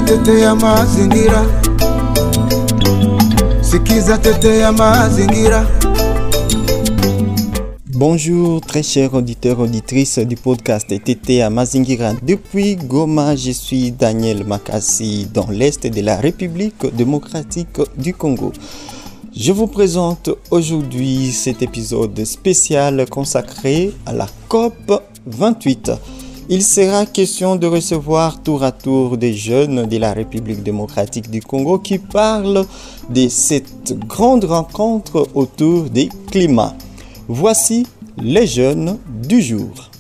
tetea mazingira. Sikiza tetea mazingira. Bonjour très chers auditeurs, auditrices du podcast Tetea Mazingira. Depuis Goma, je suis Daniel Makassi dans l'Est de la République démocratique du Congo. Je vous présente aujourd'hui cet épisode spécial consacré à la COP 28. Il sera question de recevoir tour à tour des jeunes de la République démocratique du Congo qui parlent de cette grande rencontre autour du climat. Voici les jeunes du jour.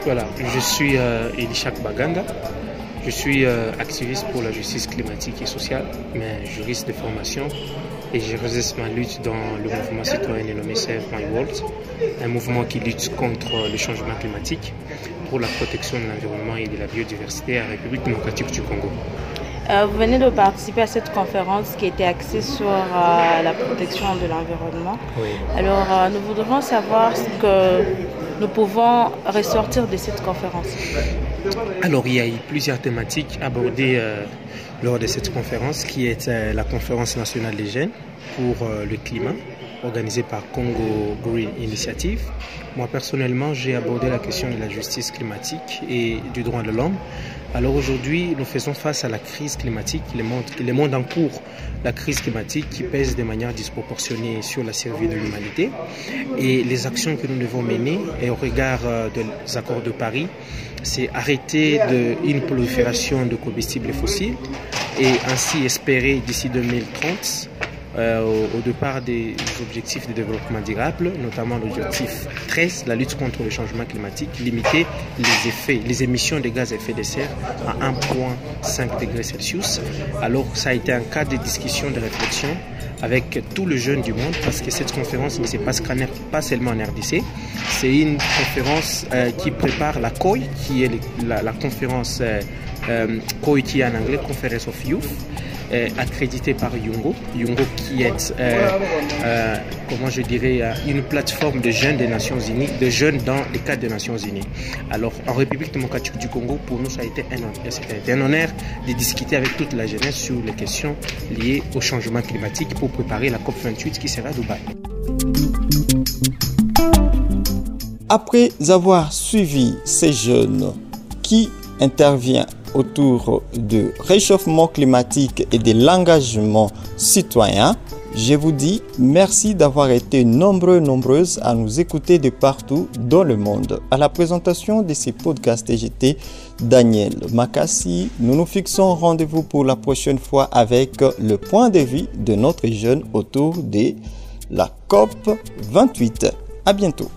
Voilà, je suis Elishak Baganda. Je suis activiste pour la justice climatique et sociale, mais juriste de formation, et j'exerce ma lutte dans le mouvement citoyen dénommé Save My World, un mouvement qui lutte contre le changement climatique pour la protection de l'environnement et de la biodiversité à la République démocratique du Congo. Vous venez de participer à cette conférence qui était axée sur la protection de l'environnement. Oui. Alors, nous voudrions savoir ce que nous pouvons ressortir de cette conférence. Alors, il y a eu plusieurs thématiques abordées lors de cette conférence, qui est la conférence nationale des jeunes pour le climat, organisée par Congo Green Initiative. Moi, personnellement, j'ai abordé la question de la justice climatique et du droit de l'homme. Alors aujourd'hui, nous faisons face à la crise climatique, le monde en cours, la crise climatique qui pèse de manière disproportionnée sur la survie de l'humanité. Et les actions que nous devons mener, et au regard des accords de Paris, c'est arrêter une prolifération de combustibles fossiles et ainsi espérer d'ici 2030 au départ des objectifs de développement durable, notamment l'objectif 13, la lutte contre le changement climatique, limiter les émissions de gaz à effet de serre à 1,5 degrés Celsius. Alors ça a été un cas de discussion, de réflexion avec tous les jeunes du monde, parce que cette conférence ne se passe pas seulement en RDC, c'est une conférence qui prépare la COI, qui est la conférence COI qui est en anglais, Conference of Youth, accrédité par Yungo qui est, une plateforme de jeunes des Nations Unies, de jeunes dans le cadre des Nations Unies. Alors, en République démocratique du Congo, pour nous, ça a été un honneur de discuter avec toute la jeunesse sur les questions liées au changement climatique pour préparer la COP 28 qui sera à Dubaï. Après avoir suivi ces jeunes qui interviennent autour du réchauffement climatique et de l'engagement citoyen, je vous dis merci d'avoir été nombreuses à nous écouter de partout dans le monde. À la présentation de ces podcasts, j'étais Daniel Makassi. Nous nous fixons rendez-vous pour la prochaine fois avec le point de vue de notre jeune autour de la COP 28. À bientôt.